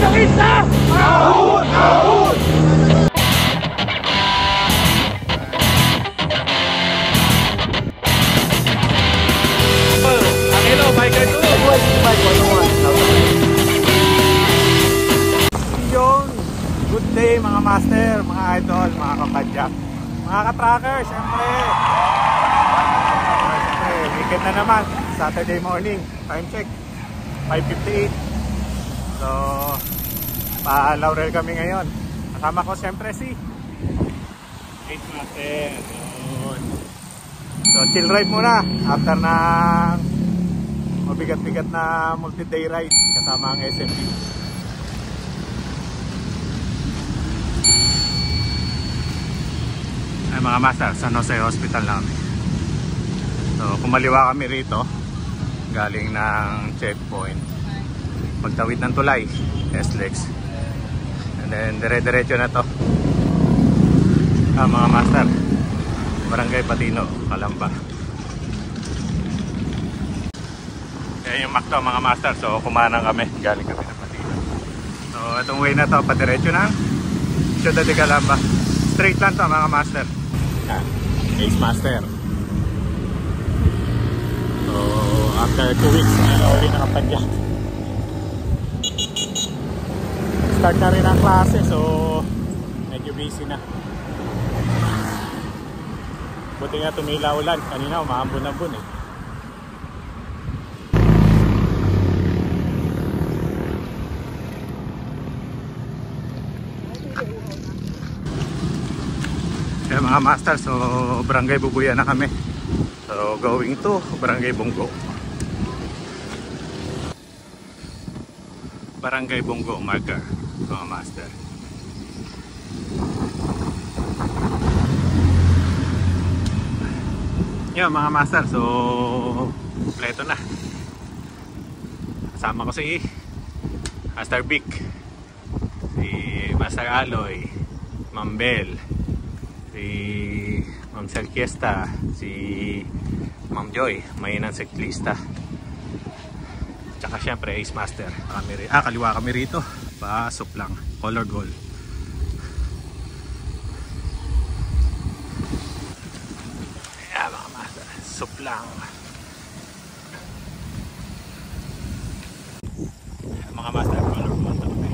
Bagong Isla! Ahon! Ahon! Angelo, biker 2! Yun! Good day mga master, mga idol, mga kapadyak, mga ka-tracker, syempre! Weekend na naman, Saturday morning, time check 5:58. So pa Laurel kami ngayon. Kasama ko siyempre si Ace Master. So chill ride muna after ng mabigat-bigat na multi-day ride kasama ang SMB. Ay mga master, San Jose Hospital namin. So kumaliwa kami rito galing ng checkpoint, pagtawid ng tulay SLEX, and then dire-diretso na to mga master, Barangay Patino, Calamba. Yan yung McDo mga master. So kumanang kami, galing kami ng Patino. So itong way na to patiretso ng Ciudad de Calamba. Straight lang to mga master. Ace Master. So after 2 weeks uli nakapadyak. Start na rin ang klase, so medyo busy na. Buti nga tumila ulan, kanina umahambon-ambon eh. Kaya mga master, so Barangay Bubuyan na kami. So going to Barangay Bongo. Barangay Bongo marker mga master. Yan mga master, so kompleto na. Kasama ko si Master Vic, si Master Aloy, Ma'am Bel, si Ma'am Selkiesta, si Ma'am Joy, mainang siklista. Tsaka syempre Ace Master. Kaliwa kami rito. Pasok lang. Color gold. Ayan mga master. Soup lang. Ayan, mga master. Color gold na kami.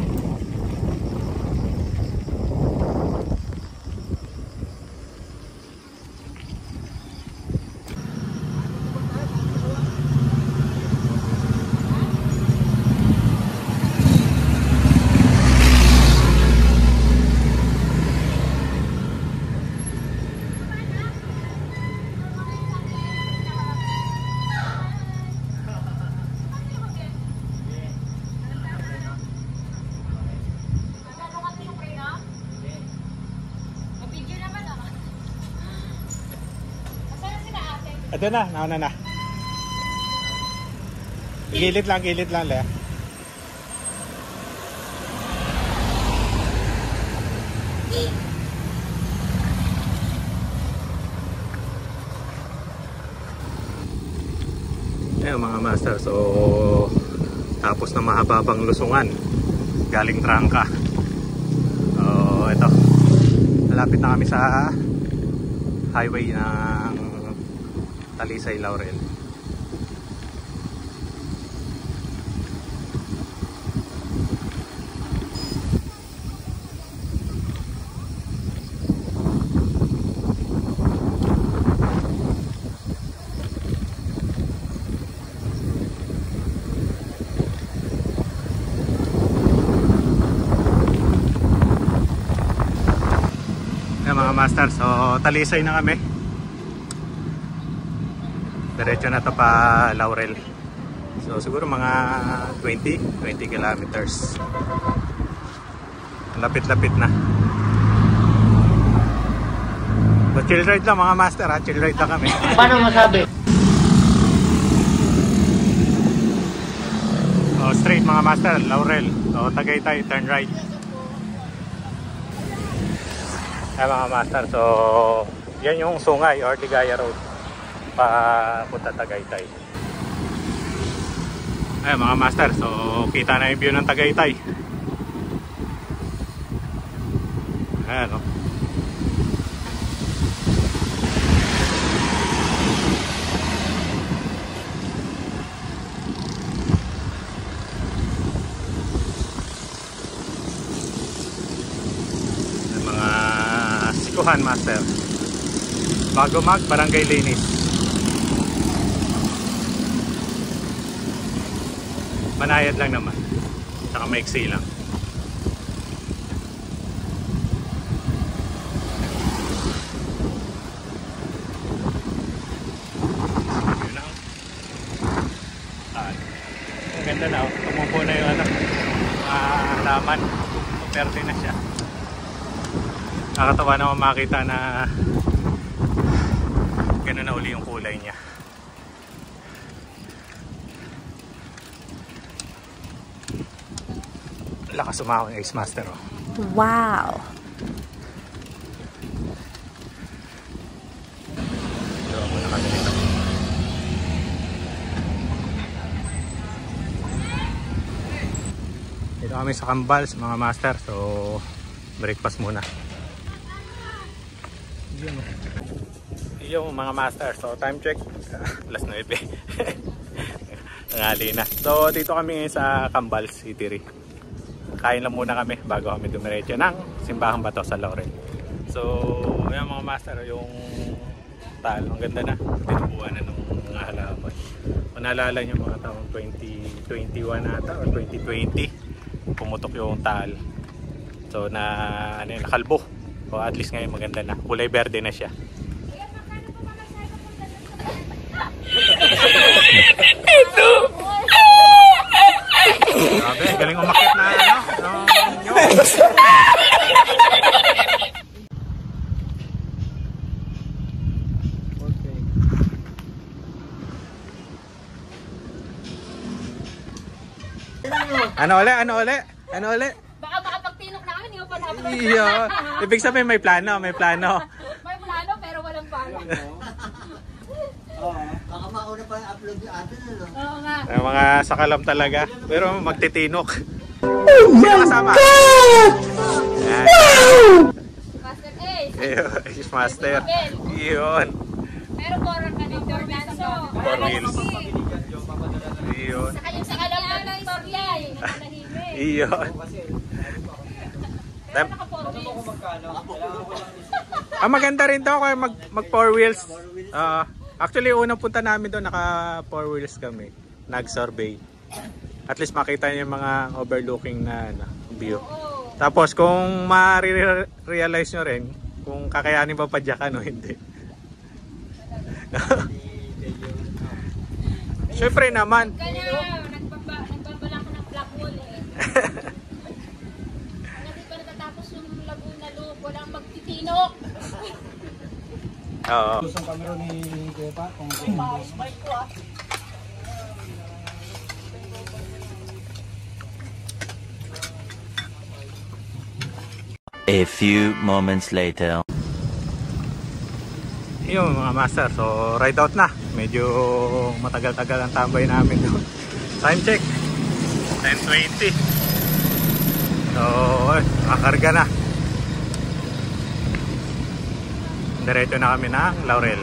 Ito na, nauna na. Gilid lang le. Ayun mga master, so tapos na mahababang lusungan galing Trangka. So ito, malapit na kami sa highway ng Talisay Laurel. Ayan mga master, so Talisay na kami. Diretso na to pa Laurel. So siguro mga 20 kilometers. Lapit-lapit na. So chill ride lang mga master ha. Chill ride lang kami. Paano masabi? So straight mga master, Laurel. So Tagaytay, turn right. Ay mga master, so yan yung Sungay or Ligaya Road papunta Tagaytay. Ay mga master, so kita na yung view ng Tagaytay. Ayan o. Mga sikuhan master. Bago mag barangay linis. Manayad lang naman. Saka maiksi lang. Yun lang. Ang ganda na. Tumubo na yung halaman. Perde na siya. Nakakatawa naman makita na gano'n na uli yung kulay niya. Lakas umahon ng Ace Master oh. Wow! Ito muna kami dito. Dito kami sa Kambals mga master. So breakfast muna. Yung mga master. So time check alas 9. Nangali na. So dito kami ngayon sa Kambals Eatery. Kain lang muna kami bago kami dumiretso ng Simbahang Bato sa Laurel. So ayan mga master, yung talo ang ganda na, tinubuan na ng mga halaman. Kung naalala nyo mga taong 2021 ata o 2020 pumutok yung tal. So nakalbo. O at least ngayon maganda na, kulay berde na siya. Ito! Grabe, galing umakit na Ano uli? Baka makapagtinok na kami, hindi mo pa na-upload. Iyo. Ibig sabihin may plano. May plano pero walang plano. Baka mauna pa yung upload yung atin, ano? Oo nga. Mga sakalam talaga. Pero magtitinok. Oh kasama? Yan. Master Ace. Ace Master. Iyon. Pero porang ka ng Dormanso. 4 wheels. Iyon. Saka yung sa kalam ng Victoria, yung nakalahimik. Iyon. Pero naka 4 wheels. Maganda rin to kaya mag 4 wheels. Actually unang punta namin doon naka 4 wheels kami. Nag-survey. At least makita niyo yung mga overlooking na view. Tapos kung ma-realize nyo rin kung kakayanin ba padyakan o hindi. Siyempre naman. Nagbabala ka ng black wall eh. Hindi pa natatapos yung Laguna Loop, walang magtitinok. Oo. Gusto ang camera ni Kuya kung A few moments later. Yung mga master, so ride out na. Medyo matagal-tagal ang tambay namin doon. Time check 10:20. So nakakarga na. Diretso na kami ng Laurel.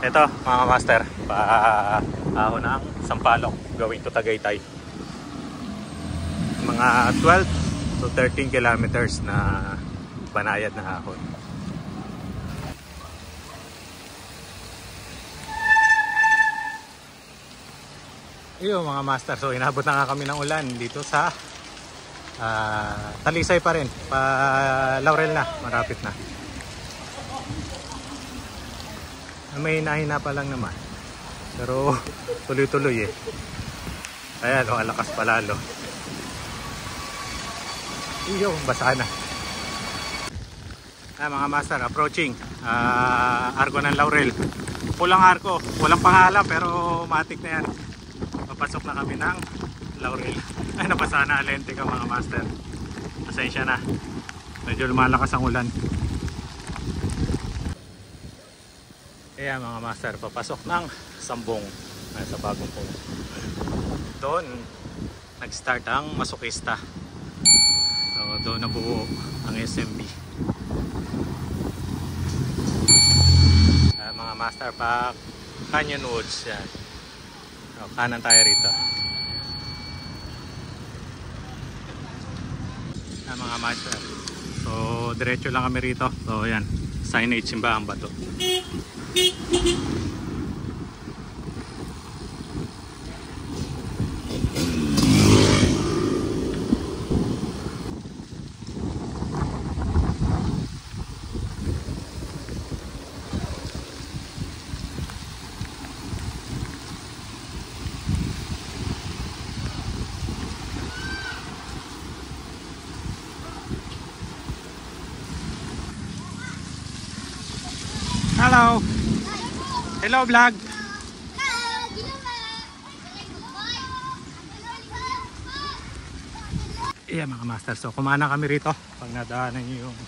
Ito mga master, paahon ng Sampaloc going to Tagaytay. Mga 12 to 13 kilometers na banayad na ahon. Iyo mga master, so inabot na nga kami ng ulan dito sa Talisay pa rin, pa Laurel na, marapit na. May hina pa lang naman, pero tuloy-tuloy eh. Ayan, alakas palalo. Iyo, basa na. Mga master, approaching arko ng Laurel. Pulang arko, walang pangalan pero matik na yan. Papasok na kami ng Laurel. Ay, napasa na lente ka mga master. Pasensya na, medyo lumalakas ang ulan. Kaya mga master, papasok ng Sambong sa bagong po. Doon nag-start ang Masokista. So doon nabuo ang SMB. Mga master pack, Canyon Woods yan. So, kanan tayo rito. Mga master. So diretso lang kami rito. So yan, signage Simbahang Bato. Hello. Hello vlog. Yeah mga master. So kumana kami rito pag nadaanan nyo yung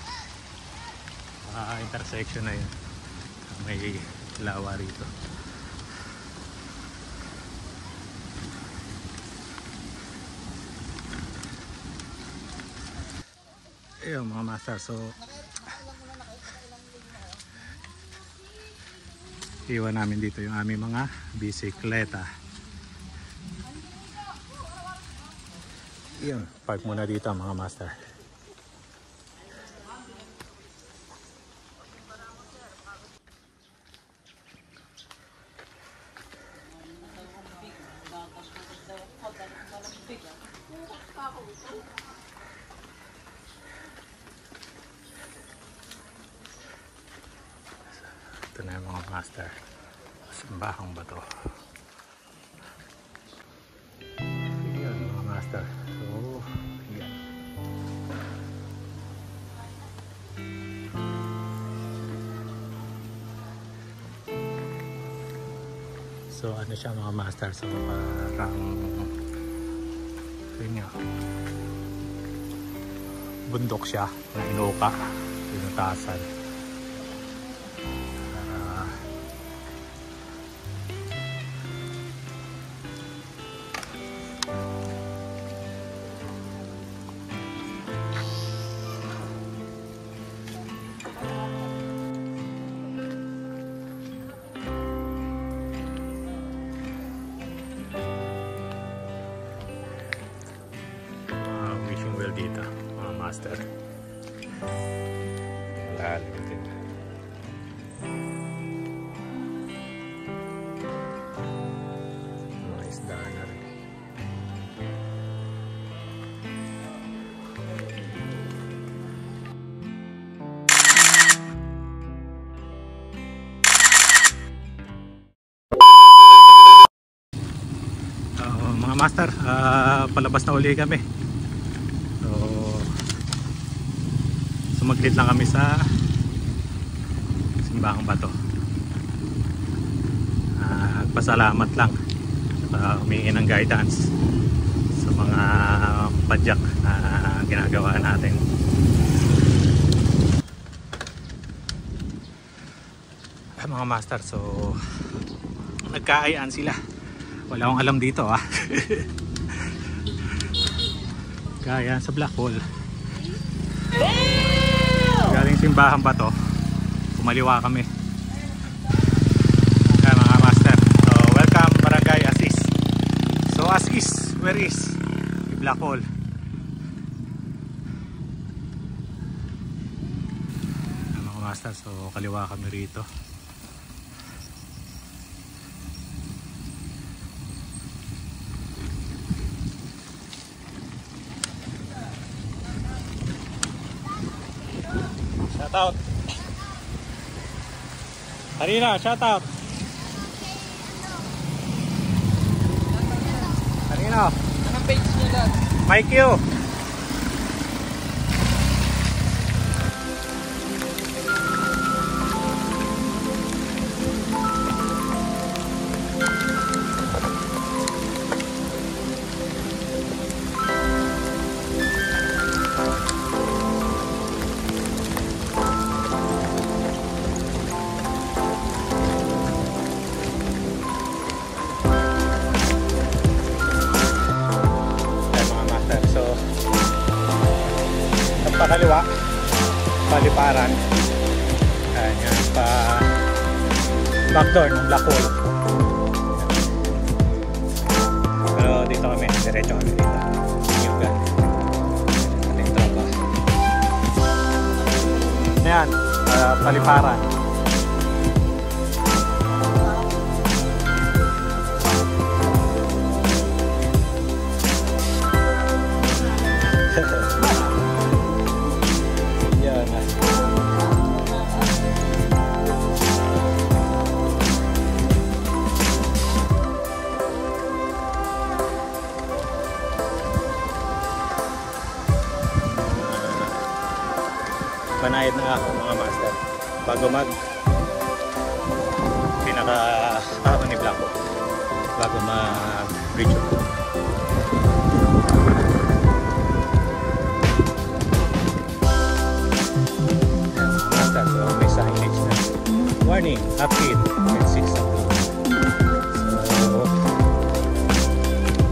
intersection na yun. May lawa rito. Ayun mga master. So iwan namin dito yung aming mga bisikleta. Yun, park muna dito mga master. Ito na yung mga master. Simbahang Bato. Yan mga master. So, yan. So, ano siya mga master? So, parang yun nga. Bundok siya na inuka. Inutasan. Dito mga master, lalim din. Mga isda na rin. Mga master, palabas na uli kami. Sumaglit lang kami sa Simbahang Bato. Pasalamat lang humingi ng guidance sa mga padyak na ginagawa natin. Mga master, so nagkaayaan sila. Wala akong alam dito kaya sa Black Hole. Galing Simbahang Bato, kumaliwa kami. Kaya mga master, so welcome Barangay Asis. So Asis, where is Black Hole? Mga master, so kaliwa kami rito. Shout out. Harina, shout out. Harina. Anong page nila? Mike Q. So pakaliwa, paliparan. Ayan yan, pa backdoor ng Black Hole. Pero dito kami, diretso kami dito. Yugan. Ating tropa. Ayan, paliparan. Banayad na ako mga master bago mag pinaka ni Black Hole bago mag bridge. Master, so may signage na warning, update at 6 o'clock. So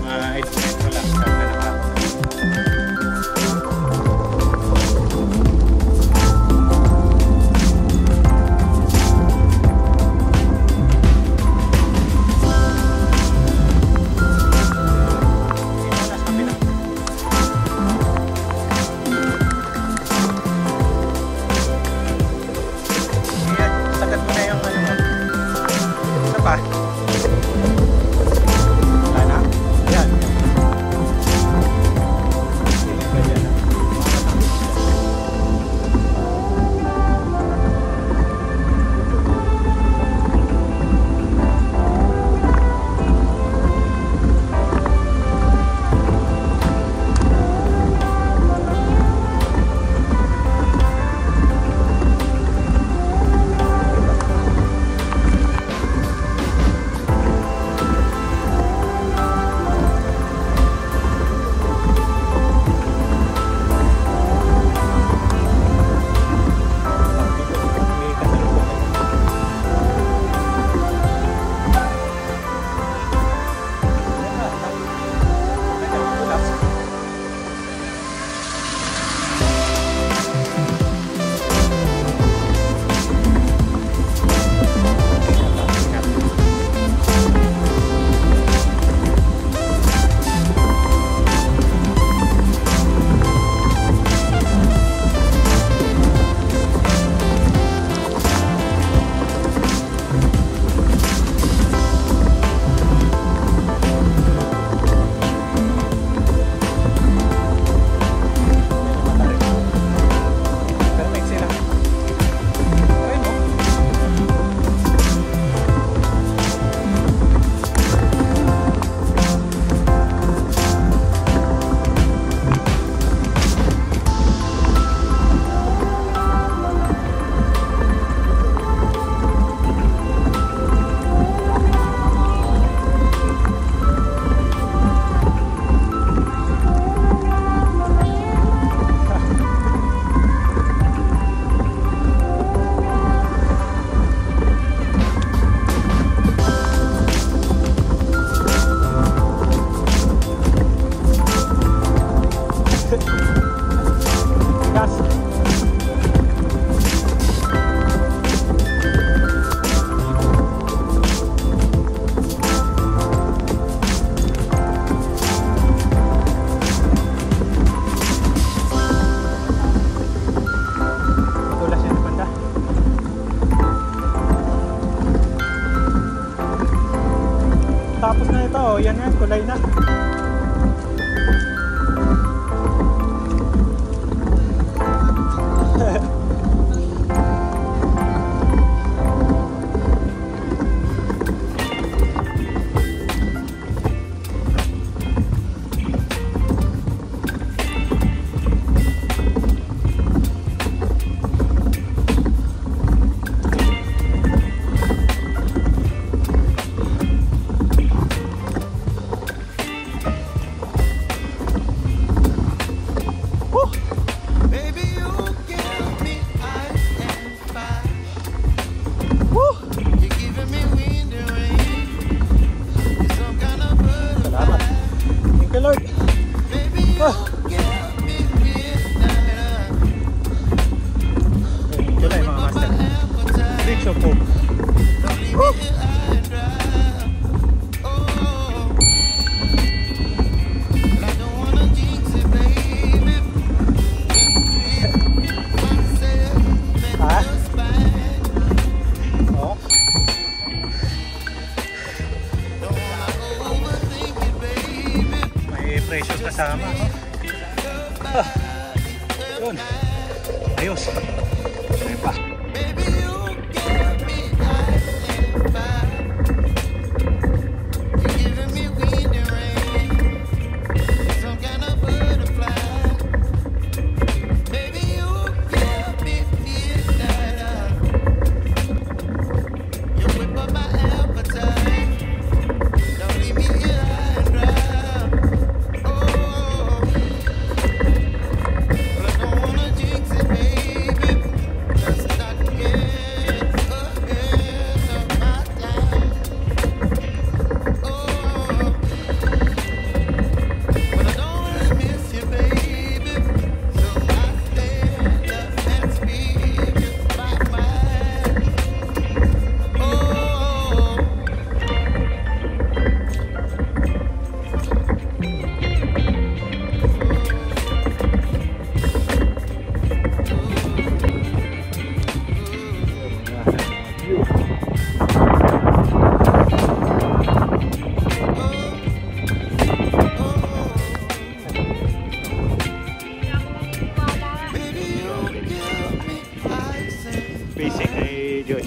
mga 8 minutes na lang start na ako. Tapos na ito, yan yan, kulay na. Yun. Ayos. Ayun pa. Basic kay Joy.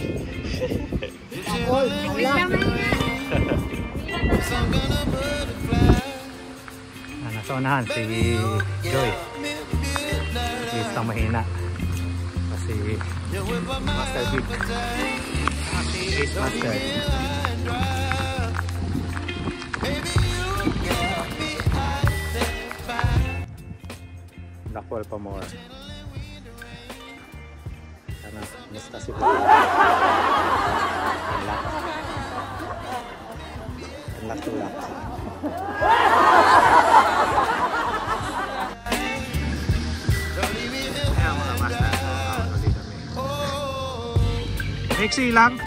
Nasa unahan si Joy. Listang mahina. Kasi Master Big. Si Ace Master. Nakuha pa more. Sana basta si Black. Unlock to lock. Ayan mga master. Mixi lang.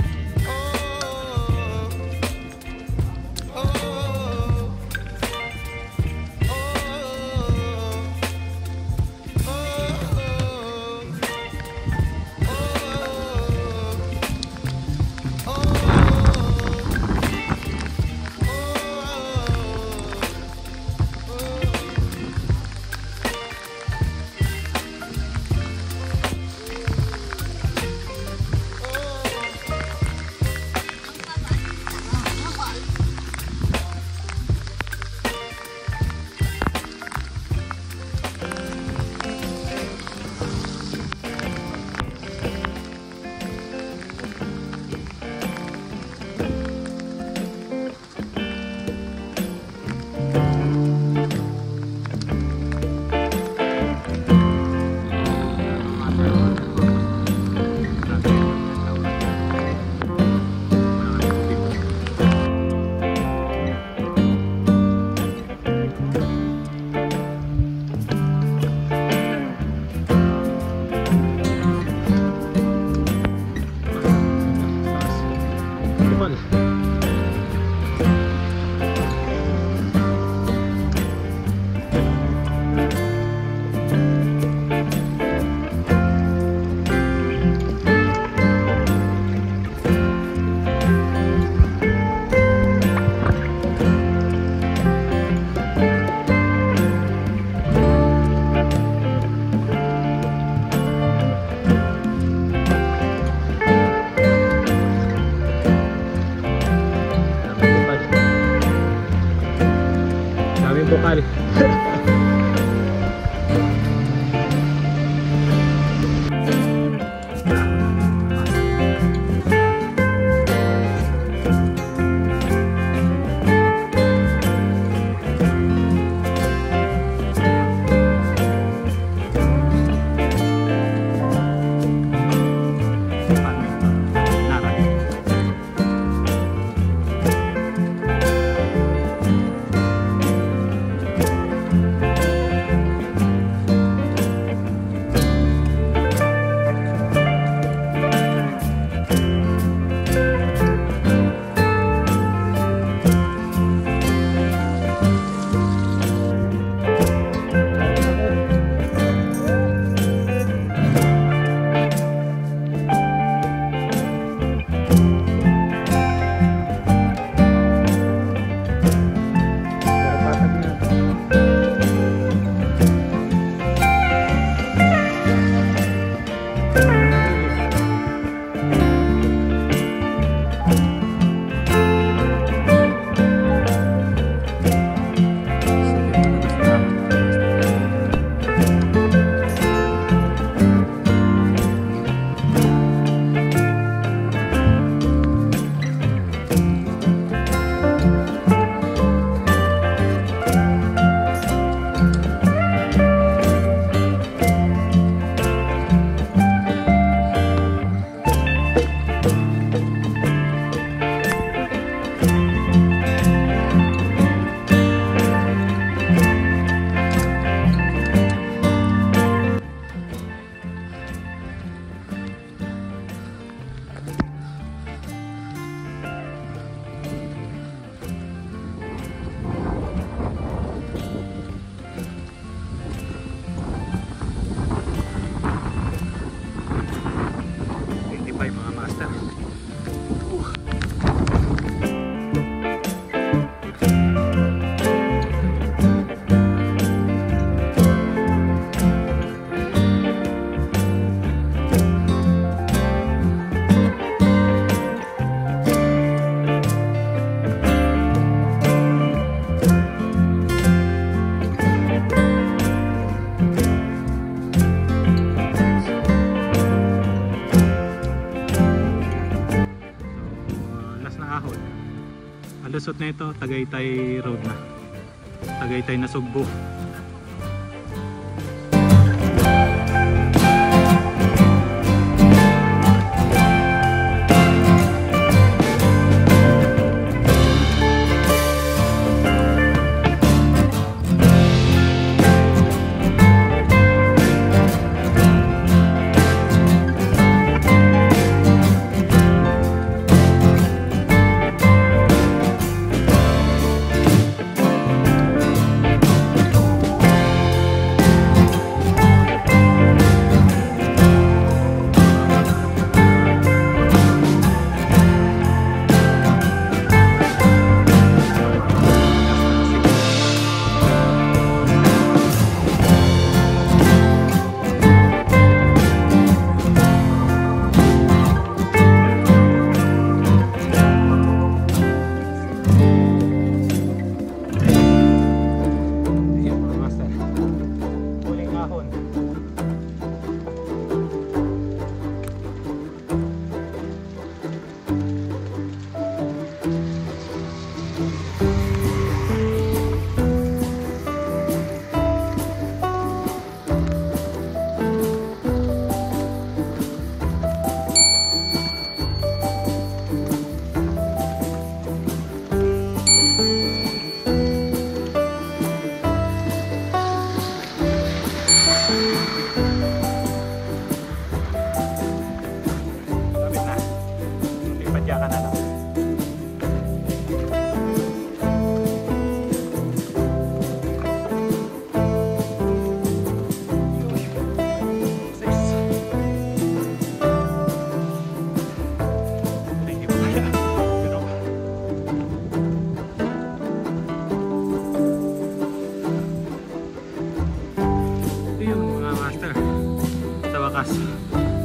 lusot na ito, Tagaytay Road na. Tagaytay na Sugbo.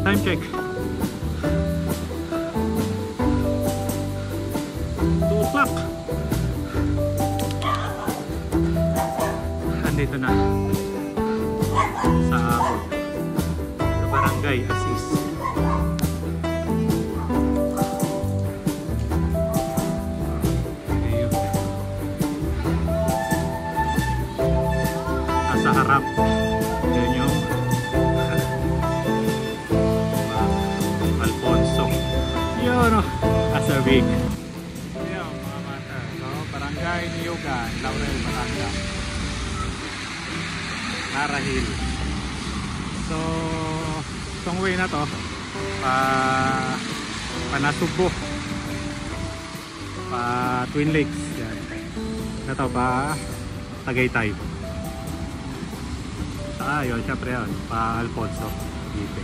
Time check. 2 o'clock. Andito na sa Barangay Asis. Nasa harap. Yan yung Asawig. Ayan mga master. So, Barangay Niyugan, Laurel, Batangas. Narahil. So, itong way na to Panasugbo, Twin Lakes. Yan. Ito pa Tagaytay. Yun, syempre yun, Alfonso. Dito.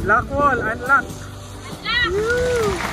Lock wall, unlock. Woo!